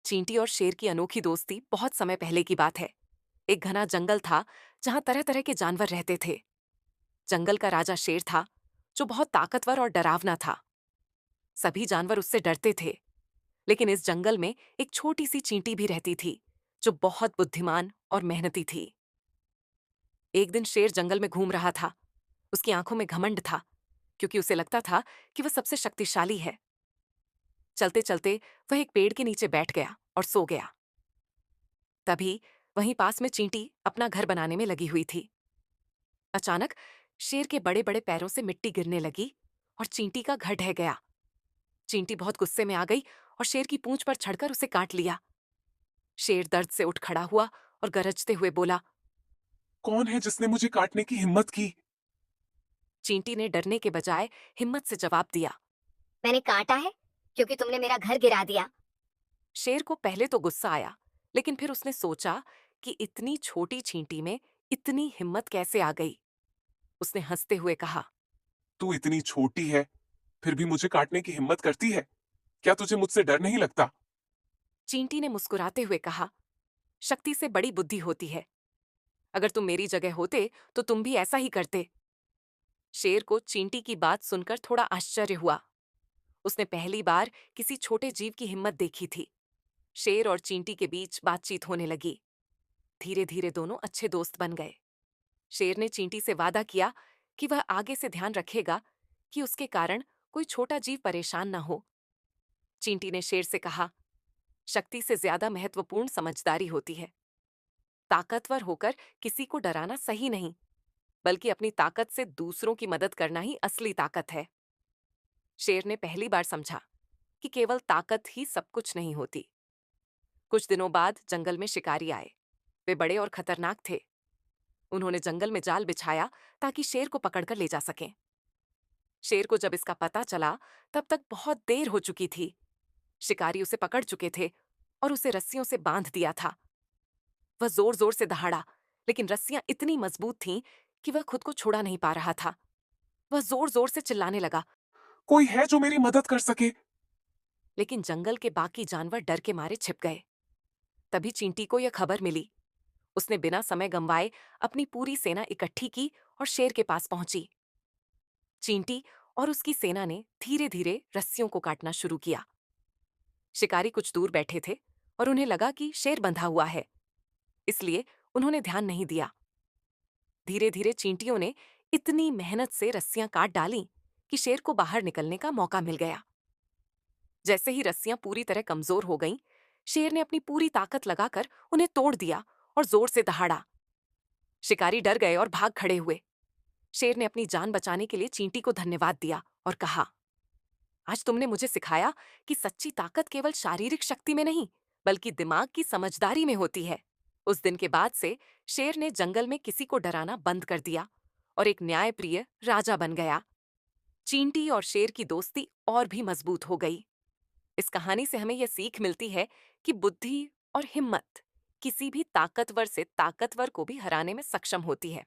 चींटी और शेर की अनोखी दोस्ती बहुत समय पहले की बात है। एक घना जंगल था जहां तरह तरह के जानवर रहते थे। जंगल का राजा शेर था, जो बहुत ताकतवर और डरावना था। सभी जानवर उससे डरते थे। लेकिन इस जंगल में एक छोटी सी चींटी भी रहती थी, जो बहुत बुद्धिमान और मेहनती थी। एक दिन शेर जंगल में घूम रहा था। उसकी आंखों में घमंड था, क्योंकि उसे लगता था कि वह सबसे शक्तिशाली है। चलते चलते वह एक पेड़ के नीचे बैठ गया और सो गया। तभी वहीं पास में चींटी अपना घर बनाने में लगी हुई थी। अचानक शेर के बड़े बड़े पैरों से मिट्टी गिरने लगी और चींटी का घर ढह गया। चींटी बहुत गुस्से में आ गई और शेर की पूंछ पर चढ़कर उसे काट लिया। शेर दर्द से उठ खड़ा हुआ और गरजते हुए बोला। कौन है जिसने मुझे काटने की हिम्मत की? चींटी ने डरने के बजाय हिम्मत से जवाब दिया। मैंने काटा है क्योंकि तुमने मेरा घर गिरा दिया। शेर को पहले तो गुस्सा आया, लेकिन फिर उसने सोचा कि इतनी छोटी चींटी में इतनी हिम्मत कैसे आ गई। उसने हंसते हुए कहा। तू इतनी छोटी है, फिर भी मुझे काटने की हिम्मत करती है। क्या तुझे मुझसे डर नहीं लगता? चींटी ने मुस्कुराते हुए कहा, शक्ति से बड़ी बुद्धि होती है। अगर तुम मेरी जगह होते तो तुम भी ऐसा ही करते। शेर को चींटी की बात सुनकर थोड़ा आश्चर्य हुआ। उसने पहली बार किसी छोटे जीव की हिम्मत देखी थी। शेर और चींटी के बीच बातचीत होने लगी। धीरे धीरे दोनों अच्छे दोस्त बन गए। शेर ने चींटी से वादा किया कि वह आगे से ध्यान रखेगा कि उसके कारण कोई छोटा जीव परेशान न हो। चींटी ने शेर से कहा, शक्ति से ज्यादा महत्वपूर्ण समझदारी होती है। ताकतवर होकर किसी को डराना सही नहीं, बल्कि अपनी ताकत से दूसरों की मदद करना ही असली ताकत है। शेर ने पहली बार समझा कि केवल ताकत ही सब कुछ नहीं होती। कुछ दिनों बाद जंगल में शिकारी आए। वे बड़े और खतरनाक थे। उन्होंने जंगल में जाल बिछाया ताकि शेर को पकड़कर ले जा सकें। शेर को जब इसका पता चला, तब तक बहुत देर हो चुकी थी। शिकारी उसे पकड़ चुके थे और उसे रस्सियों से बांध दिया था। वह जोर जोर से दहाड़ा, लेकिन रस्सियां इतनी मजबूत थीं कि वह खुद को छुड़ा नहीं पा रहा था। वह जोर जोर से चिल्लाने लगा। कोई है जो मेरी मदद कर सके? लेकिन जंगल के बाकी जानवर डर के मारे छिप गए। तभी चींटी को यह खबर मिली। उसने बिना समय गंवाए अपनी पूरी सेना इकट्ठी की और शेर के पास पहुंची। चींटी और उसकी सेना ने धीरे धीरे रस्सियों को काटना शुरू किया। शिकारी कुछ दूर बैठे थे और उन्हें लगा कि शेर बंधा हुआ है, इसलिए उन्होंने ध्यान नहीं दिया। धीरे धीरे चींटियों ने इतनी मेहनत से रस्सियां काट डालीं कि शेर को बाहर निकलने का मौका मिल गया। जैसे ही रस्सियां पूरी तरह कमजोर हो गईं, शेर ने अपनी पूरी ताकत लगाकर उन्हें तोड़ दिया और जोर से दहाड़ा। शिकारी डर गए और भाग खड़े हुए। शेर ने अपनी जान बचाने के लिए चींटी को धन्यवाद दिया और कहा, आज तुमने मुझे सिखाया कि सच्ची ताकत केवल शारीरिक शक्ति में नहीं, बल्कि दिमाग की समझदारी में होती है। उस दिन के बाद से शेर ने जंगल में किसी को डराना बंद कर दिया और एक न्यायप्रिय राजा बन गया। चींटी और शेर की दोस्ती और भी मजबूत हो गई। इस कहानी से हमें यह सीख मिलती है कि बुद्धि और हिम्मत किसी भी ताकतवर से ताकतवर को भी हराने में सक्षम होती है।